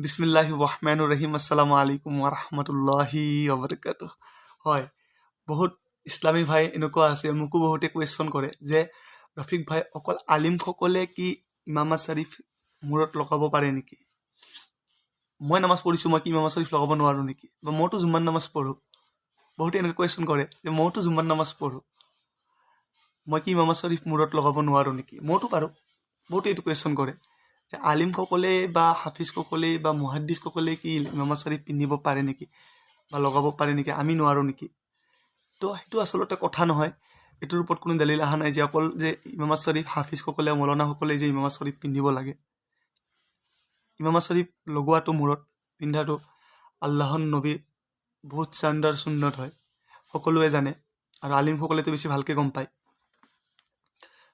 বিসমিল্লাহিৰ ৰহমানিৰ ৰহিম আসসালামু আলাইকুম ওয়া ৰাহমাতুল্লাহি ওয়া বাৰাকাতুহু। হয়, বহুত ইছলামী ভাই এনেকুৱা আছে, মোকো বহুতে কুৱেশ্যন কৰে যে ৰফিক ভাই অকল আলিমসকলে কি ইমামা শ্বৰীফ মূৰত লগাব পাৰে নেকি? মই নামাজ পঢ়িছোঁ, মই কি ইমামা শ্বৰীফ লগাব নোৱাৰোঁ নেকি? বা মইতো জুম্মাৰ নামাজ পঢ়োঁ। বহুতে এনেকৈ কুৱেশ্যন কৰে যে মইতো জুম্মাৰ নামাজ পঢ়োঁ, মই কি ইমামা শ্বৰীফ মূৰত লগাব নোৱাৰোঁ নেকি? মইতো পাৰোঁ। বহুতে এইটো কুৱেশ্যন কৰে যে আলিমসকলে বা হাফিজসকলে বা মুহাদ্দিছসকলে কি ইমামা শ্বৰীফ পিন্ধিব পাৰে নেকি বা লগাব পাৰে নেকি, আমি নোৱাৰোঁ নেকি? তো সেইটো আচলতে কথা নহয়। এইটোৰ ওপৰত কোনো দলিল অহা নাই যে অকল যে ইমামা শ্বৰীফ হাফিজসকলে মৌলানাসকলে যে ইমামা শ্বৰীফ পিন্ধিব লাগে। ইমামা শ্বৰীফ লগোৱাটো মূৰত পিন্ধাটো আল্লাহৰ নবী বহুত চাণ্ডাৰ সুন্নত হয়, সকলোৱে জানে আৰু আলিমসকলেতো বেছি ভালকৈ গম পায়।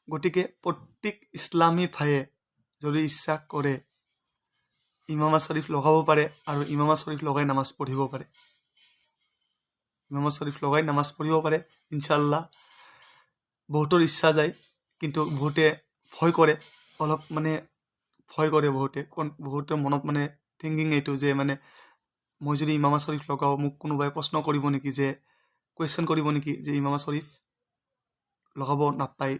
গতিকে প্ৰত্যেক ইছলামী ভাইয়ে যদি ইচ্ছা কৰে ইমামা শ্বৰীফ লগাব পাৰে আৰু ইমামা শ্বৰীফ লগাই নামাজ পঢ়িব পাৰে। ইমামা শ্বৰীফ লগাই নামাজ পঢ়িব পাৰে ইনশাআল্লাহ। বহুতৰ ইচ্ছা যায়, কিন্তু বহুতে ভয় কৰে, অলপ ভয় কৰে বহুতে মনত থিংকিং এইটো যে মই যদি ইমামা শ্বৰীফ লগাওঁ মোক কোনোবাই প্ৰশ্ন কৰিব নেকি, যে কুৱেশ্যন কৰিব নেকি যে ইমামা শ্বৰীফ লগাব নাপায়,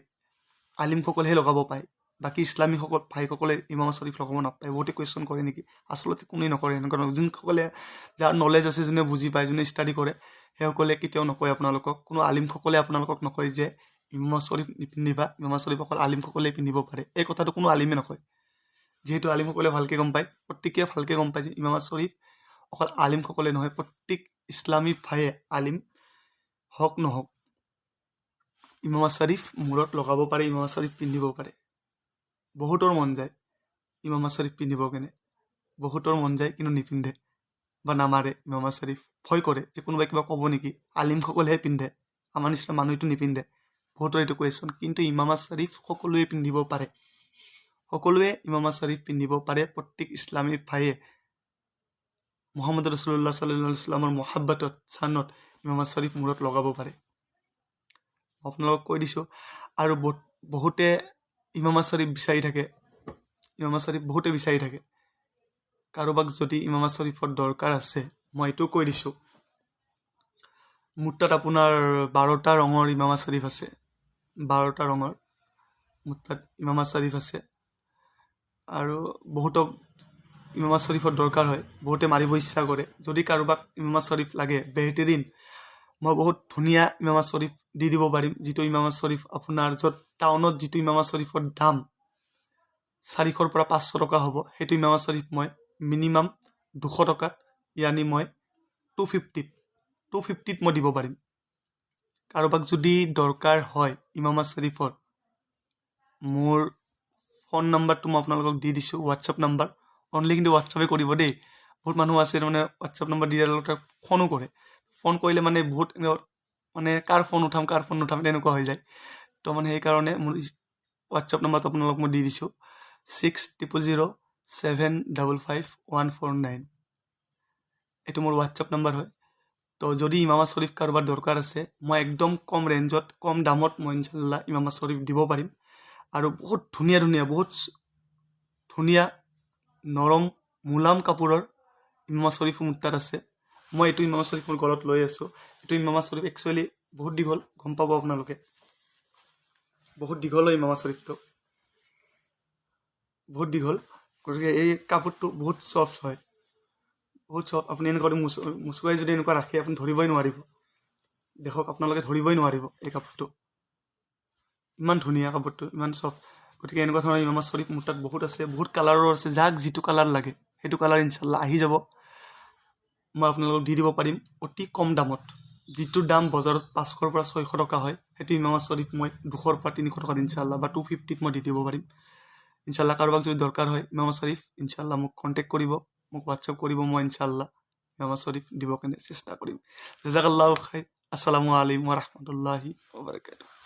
আলিমসকলেহে লগাব পায়, বাকী ইছলামীসকল ভাইসকলে ইমামা শ্বৰীফ লগাব নাপায়, বহুতে কুৱেশ্যন কৰে নেকি? আচলতে কোনেও নকৰে এনেকুৱা। যোনসকলে যাৰ নলেজ আছে, যোনে বুজি পায়, যোনে ষ্টাডি কৰে, সেইসকলে কেতিয়াও নকয় আপোনালোকক। কোনো আলিমসকলে আপোনালোকক নকয় যে ইমামা শ্বৰীফ নিপিন্ধিবা, ইমামা শ্বৰীফ অকল আলিমসকলে পিন্ধিব পাৰে। এই কথাটো কোনো আলিমে নকয়, যিহেতু আলিমসকলে ভালকৈ গম পায়, প্ৰত্যেকে ভালকৈ গম পায় যে ইমামা শ্বৰীফ অকল আলিমসকলে নহয়, প্ৰত্যেক ইছলামী ভাইয়ে আলিম হওক নহওক ইমামা শ্বৰীফ মূৰত লগাব পাৰে, ইমামা শ্বৰীফ পিন্ধিব পাৰে। বহুতৰ মন যায় ইমামা শ্বৰীফ পিন্ধিব কেনে, বহুতৰ মন যায় কিন্তু নিপিন্ধে বা নামাৰে ইমামা শ্বৰীফ। ভয় কৰে যে কোনোবাই কিবা ক'ব নেকি, আলিমসকলেহে পিন্ধে, আমাৰ নিচিনা মানুহটো নিপিন্ধে। বহুতৰ এইটো কুৱেশ্যন। কিন্তু ইমামা শ্বৰীফ সকলোৱে পিন্ধিব পাৰে, সকলোৱে ইমামা শ্বৰীফ পিন্ধিব পাৰে। প্ৰত্যেক ইছলামী ভাইয়ে মুহাম্মদ ৰাছুলুল্লাহ সাল্লাল্লাহু আলাইহি ওয়াসাল্লামৰ মহাব্বতত চানত ইমামা শ্বৰীফ মূৰত লগাব পাৰে। আপোনালোকক কৈ দিছোঁ। আৰু বহুতে ইমামা শ্বৰীফ বিচাৰি থাকে, ইমামা শ্বৰীফ বহুতে বিচাৰি থাকে। কাৰোবাক যদি ইমামা শ্বৰীফৰ দৰকাৰ আছে, মই এইটো কৈ দিছোঁ, মোৰ তাত আপোনাৰ 12টা ৰঙৰ ইমামা শ্বৰীফ আছে, 12টা ৰঙৰ মোৰ তাত ইমামা শ্বৰীফ আছে। আৰু বহুতক ইমামা শ্বৰীফৰ দৰকাৰ হয়, বহুতে মাৰিব ইচ্ছা কৰে। যদি কাৰোবাক ইমামা শ্বৰীফ লাগে বেহতেৰিন, মই বহুত ধুনীয়া ইমামা শ্বৰীফ দি দিব পাৰিম। যিটো ইমামা শ্বৰীফ আপোনাৰ য'ত টাউনত যিটো ইমামা শ্বৰীফৰ দাম 400 পৰা 500 টকা হ'ব, সেইটো ইমামা শ্বৰীফ মই মিনিমাম 200 টকাত, ইয়ানি মই 250ত মই দিব পাৰিম। কাৰোবাক যদি দৰকাৰ হয় ইমামা শ্বৰীফৰ, মোৰ ফোন নাম্বাৰটো মই আপোনালোকক দি দিছোঁ, হোৱাটছআপ নাম্বাৰ। অনলি কিন্তু হোৱাটছআপে কৰিব দেই। বহুত মানুহ আছে হোৱাটছআপ নাম্বাৰ দিয়াৰ লগতে ফোনো কৰে। ফোন কৰিলে বহুত কাৰ ফোন উঠাম তেনেকুৱা হৈ যায়। তো সেইকাৰণে মোৰ হোৱাটছআপ নাম্বাৰটো আপোনালোকক মই দি দিছোঁ, 6007555149। এইটো মোৰ হোৱাটছআপ নাম্বাৰ হয়। তো যদি ইমামা শ্বৰীফ কাৰোবাৰ দৰকাৰ আছে, মই একদম কম ৰেঞ্জত, কম দামত মই ইনশাআল্লাহ ইমামা শ্বৰীফ দিব পাৰিম। আৰু বহুত ধুনীয়া নৰম মুলাম কাপোৰৰ ইমামা শ্বৰীফ মোৰ তাত আছে। মই এইটো ইমামা শ্বৰীফ মোৰ গলত লৈ আছোঁ। এইটো ইমামা শ্বৰীফ একচুৱেলি বহুত দীঘল, গম পাব আপোনালোকে, বহুত দীঘল হয় ইমামা শ্বৰীফটো, বহুত দীঘল। গতিকে এই কাপোৰটো বহুত ছফ্ট হয়, বহুত ছফ্ট। আপুনি এনেকুৱা মুচুৱাই যদি এনেকুৱা ৰাখে, আপুনি ধৰিবই নোৱাৰিব। দেখক আপোনালোকে ধৰিবই নোৱাৰিব এই কাপোৰটো, ইমান ধুনীয়া কাপোৰটো, ইমান ছফ্ট। গতিকে এনেকুৱা ধৰণৰ ইমামা শ্বৰীফ মোৰ তাত বহুত আছে, বহুত কালাৰৰ আছে। যাক যিটো কালাৰ লাগে সেইটো কালাৰ ইনশাআল্লাহ আহি যাব, মই আপোনালোকক দি দিব পাৰিম অতি কম দামত। যিটো দাম বজাৰত 500 পৰা 600 টকা হয়, সেইটো ইমামা শ্বৰীফ মই 200 পৰা 300 টকাত ইনশাআল্লাহ বা 250ত মই দি দিব পাৰিম ইনশাআল্লাহ। কাৰোবাক যদি দৰকাৰ হয় ইমামা শ্বৰীফ, ইনশাআল্লাহ মোক কণ্টেক্ট কৰিব, মোক হোৱাটছআপ কৰিব, মই ইনশাআল্লাহ ইমামা শ্বৰীফ দিব কাৰণে চেষ্টা কৰিম। জাযাকাল্লাহু খাইৰ। আসসালামু আলাইকুম ওয়া ৰাহমাতুল্লাহি ওয়া বাৰাকাতুহু।